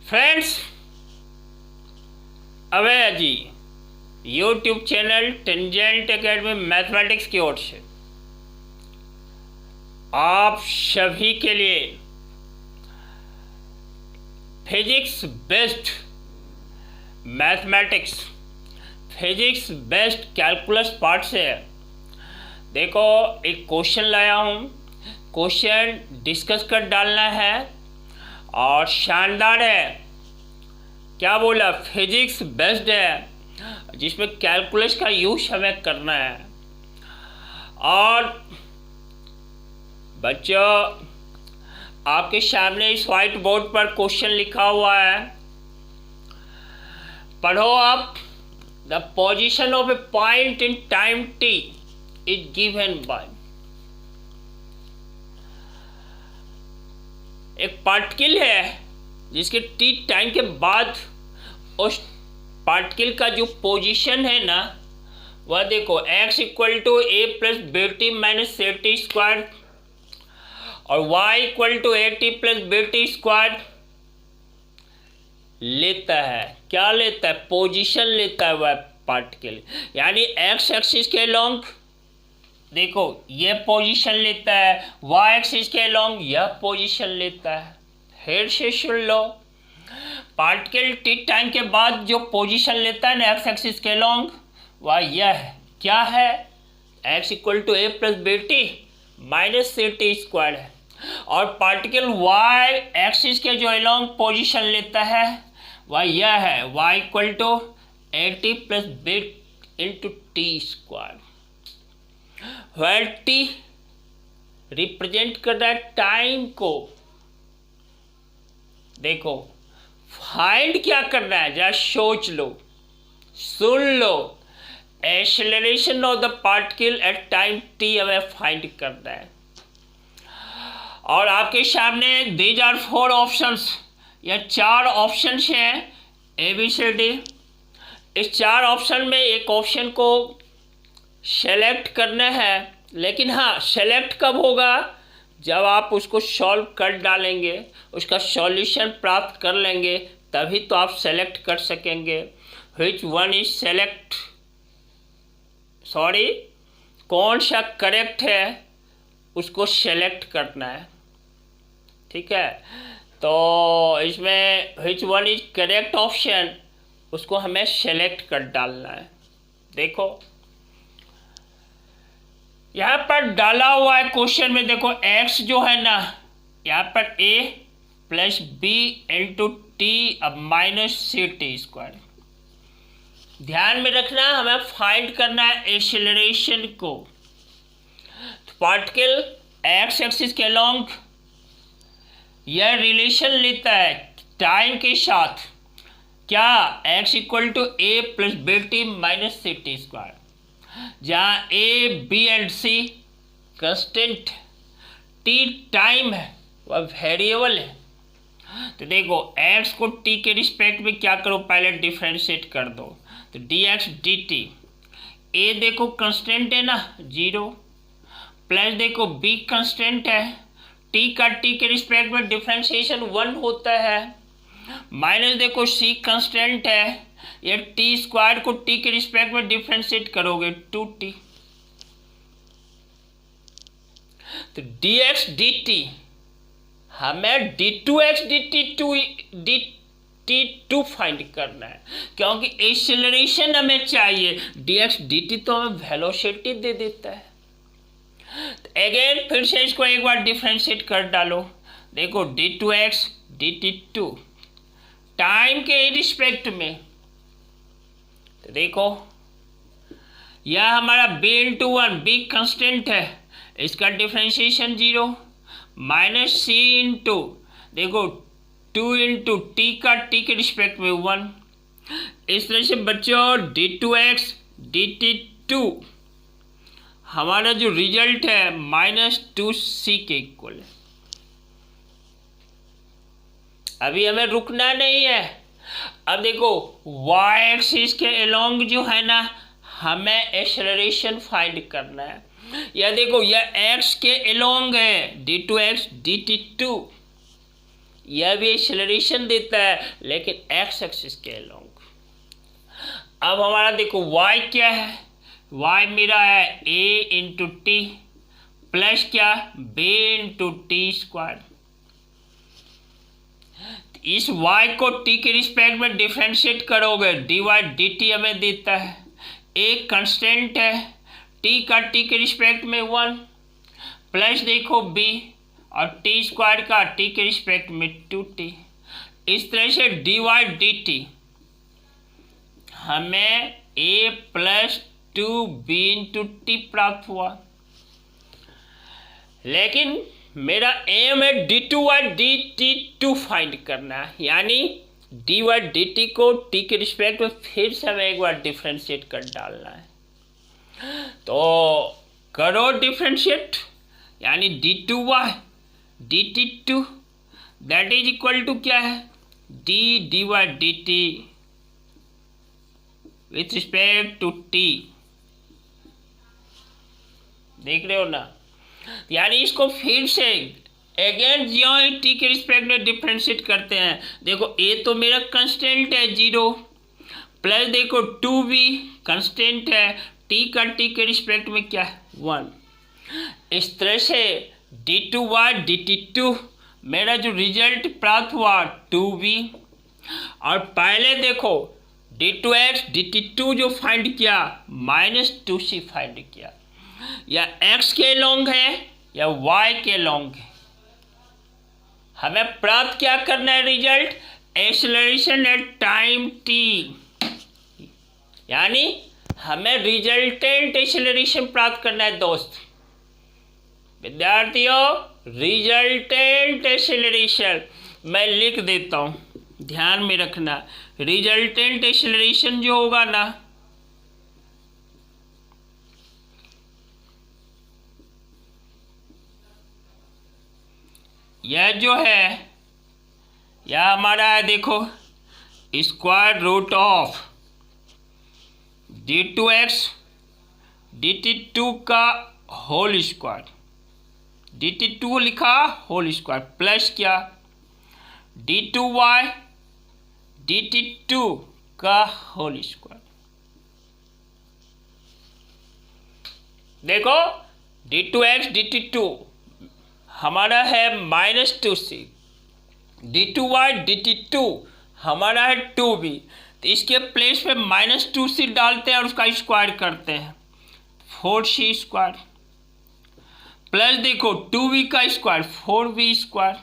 Friends, Avay ji YouTube channel Tangent Academy mathematics की ओर से आप सभी के लिए physics based mathematics, physics based calculus part से देखो एक क्वेश्चन लाया हूँ। क्वेश्चन डिस्कस कर डालना है और शानदार है। क्या बोला? फिजिक्स बेस्ड है, जिसमें कैलकुलस का यूज हमें करना है। और बच्चों, आपके सामने इस व्हाइट बोर्ड पर क्वेश्चन लिखा हुआ है, पढ़ो आप। The position of A point in time t is given by. एक पार्टिकल है जिसके t टाइम के बाद उस पार्टिकल का जो पोजीशन है ना, वह देखो x equal to A plus B T minus C T square और y equal to A T plus B T square लेता है। क्या लेता है? पोजीशन लेता है वह पार्टिकल, यानी x एक्सिस के लॉन्ग देखो ये पोजीशन लेता है, y एक्सिस के लॉन्ग यह पोजीशन लेता है। फिर से सुन लो, पार्टिकल t टाइम के बाद जो पोजीशन लेता है ना x एक्सिस के लॉन्ग, वह यह है। क्या है? x equal to A plus B T minus C T square है। और पार्टिकल y एक्सिस के जो अलॉन्ग पोजीशन लेता है वह यह है, y equal to A T plus B into T square. Where T represent कर रहा है टाइम को। देखो फाइंड क्या करना है, जरा सोच लो, सुन लो। Acceleration of the particle at time T हमें फाइंड करना है। और आपके सामने दीज आर 4 ऑप्शंस, या 4 ऑप्शंस हैं ए बी सी डी। इस 4 ऑप्शन में एक ऑप्शन को सेलेक्ट करना है, लेकिन हाँ, सेलेक्ट कब होगा? जब आप उसको सॉल्व कर डालेंगे, उसका सॉल्यूशन प्राप्त कर लेंगे, तभी तो आप सेलेक्ट कर सकेंगे। Which one is select, sorry, कौन सा करेक्ट है उसको सेलेक्ट करना है। ठीक है, तो इसमें which one is correct option, उसको हमें सेलेक्ट कर डालना है। देखो यहाँ पर डाला हुआ है क्वेश्चन में, देखो x जो है ना, यहाँ पर a plus B into T अब माइनस सी टी स्क्वायर। ध्यान में रखना, हमें फाइंड करना है एक्सेलरेशन को। तो पार्टिकल x एक्सिस के लॉन्ग यह रिलेशन लेता है टाइम के साथ। क्या? x equal to A plus B T minus C T square, जहाँ A B and C constant, T time है वह वेरिएबल है। तो देखो x को t के रिस्पेक्ट में क्या करो, पहले डिफरेंशिएट कर दो। तो dx dt, a देखो कंस्टेंट है ना 0, प्लस देखो b कंस्टेंट है, t का t के रिस्पेक्ट में डिफरेंशिएशन 1 होता है, माइनस देखो c कंस्टेंट है, ये टी स्क्वायर को t के रिस्पेक्ट में डिफरेंशिएट करोगे 2t। तो dx dt हमें d2x dt2 फाइंड करना है, क्योंकि एक्सेलरेशन हमें चाहिए। dx dt तो हमें वेलोसिटी दे देता है। तो अगेन फिर से इसको एक बार डिफरेंशिएट कर डालो। देखो d2x dt2 टाइम के रिस्पेक्ट में, तो देखो यह हमारा b इंटू 1, b कंस्टेंट है, इसका डिफरेंशिएशन 0, माइनस c इंटू देखो 2 इंटू टी का t के रिस्पेक्ट में 1। इस तरह से बच्चों d2x dt2 हमारा जो रिजल्ट है माइनस 2c के इक्वल है। अभी हमें रुकना नहीं है। अब देखो y एक्सिस के अलोंग जो है ना, हमें एक्सेलरेशन फाइंड करना है। या देखो यह x के अलोंग है d2x dt2, यह भी एक्सेलरेशन देता है लेकिन एक्स एक्सिस के अलोंग। अब हमारा देखो y क्या है, y मेरा है a इंटू टी प्लस क्या b इंटू टी स्क्वायर। इस y को t के रिस्पेक्ट में डिफ्रेंशिएट करोगे, dy dt हमें देता है, एक कांस्टेंट है t का t के रिस्पेक्ट में 1 प्लस देखो b और टी स्क्वायर का t के रिस्पेक्ट में 2t। इस तरह से dy dt हमें a plus 2b into T प्राप्त हुआ। लेकिन मेरा एम है D two Y D T two find करना है, यानी डी वाई डी टी को टी के रिस्पेक्ट में फिर से हमें एक बार डिफ्रेंशिएट कर डालना है। तो करो डिफ्रेंशिएट, यानी D two Y D T two that is equal to क्या है D D Y D T with respect to T. देख रहे हो ना, यानी इसको फिर से अगेन जो टी के रिस्पेक्ट में डिफ्रेंशिएट करते हैं। देखो ए तो मेरा कांस्टेंट है 0 प्लस देखो 2b कांस्टेंट है, टी का टी के रिस्पेक्ट में क्या है 1। इस तरह से D two Y D T two मेरा जो रिजल्ट प्राप्त हुआ 2b। और पहले देखो D two X D T two जो फाइंड किया -2c फाइंड किया, या x के लॉन्ग है या y के लॉन्ग है। हमें प्राप्त क्या करना है result, acceleration at time t, यानी हमें रिजल्टेंट एक्सेलरेशन प्राप्त करना है दोस्त। विद्यार्थियों रिजल्टेंट एक्सेलरेशन मैं लिख देता हूं, ध्यान में रखना। रिजल्टेंट एक्सेलरेशन जो होगा ना, यह जो है यह हमारा है देखो square root of D two X D T two का whole square, D T two लिखा होल स्क्वायर प्लस क्या D two Y D T two का होल स्क्वायर। देखो D two X D T two हमारा है -2c, D two Y D T two हमारा है 2b। तो इसके प्लेस पे -2c डालते हैं और उसका स्क्वायर करते हैं 4c स्क्वायर प्लस देखो 2b का स्क्वायर 4b स्क्वायर।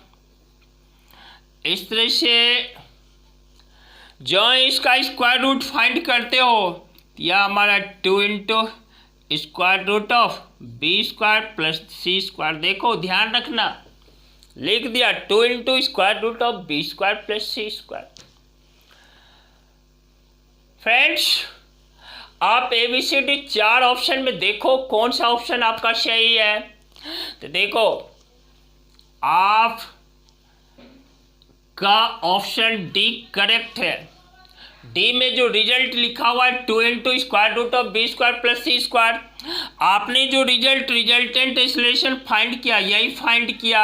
इस तरह से जो इसका स्क्वायर रूट फाइंड करते हो, यह हमारा 2 into square root of B square plus C square. देखो ध्यान रखना, लिख दिया 2 into square root of B square plus C square. Friends आप ABCD 4 ऑप्शन में देखो कौन सा ऑप्शन आपका सही है। तो देखो आप का ऑप्शन डी करेक्ट है। डी में जो रिजल्ट लिखा हुआ है 2 into square root of B square plus C square, आपने जो रिजल्टेंट एक्सेलरेशन फाइंड किया यही फाइंड किया।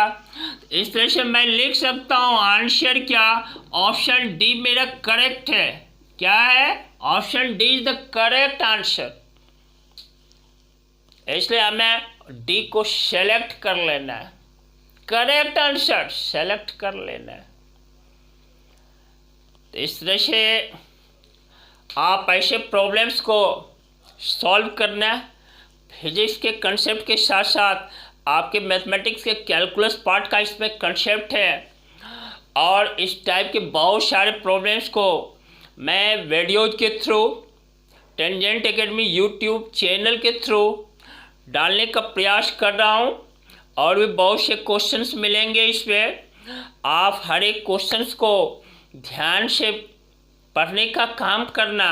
इस तरह से मैं लिख सकता हूँ आंसर क्या, ऑप्शन डी मेरा करेक्ट है। क्या है, option D is the correct answer. इसलिए हमें डी को सेलेक्ट कर लेना है, करेक्ट आंसर सेलेक्ट कर लेना है। तो इस तरह से आप ऐसे प्रॉब्लम्स को सॉल्व करना, फिजिक्स के कंसेप्ट के साथ साथ आपके मैथमेटिक्स के कैलकुलस पार्ट का इसमें कंसेप्ट है। और इस टाइप के बहुत सारे प्रॉब्लम्स को मैं वीडियोज के through tangent academy YouTube channel के थ्रू डालने का प्रयास कर रहा हूँ। और भी बहुत से क्वेश्चंस मिलेंगे इसमें, आप हर एक क्वेश्चंस को ध्यान से पढ़ने का काम करना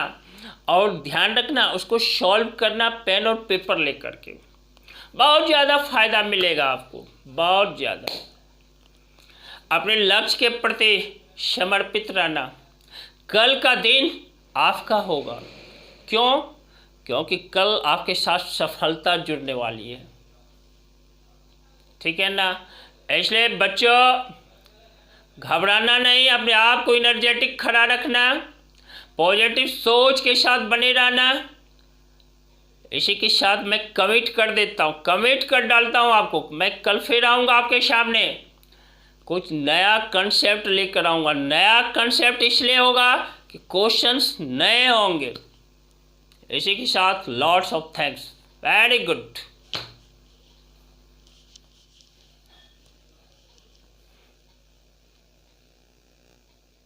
और ध्यान रखना उसको सॉल्व करना पेन और पेपर लेकर के। बहुत ज़्यादा फायदा मिलेगा आपको, बहुत ज़्यादा। अपने लक्ष्य के प्रति समर्पित रहना, कल का दिन आपका होगा। क्यों? क्योंकि कल आपके साथ सफलता जुड़ने वाली है, ठीक है ना। इसलिए बच्चों घबराना नहीं, अपने आप को एनर्जेटिक खड़ा रखना, पॉजिटिव सोच के साथ बने रहना। इसी के साथ मैं कमिट कर देता हूँ, कमिट कर डालता हूँ आपको। मैं कल फिर आऊँगा आपके सामने, कुछ नया कंसेप्ट लेकर आऊँगा। नया कंसेप्ट इसलिए होगा कि क्वेश्चंस नए होंगे। इसी के साथ lots of thanks. Very good.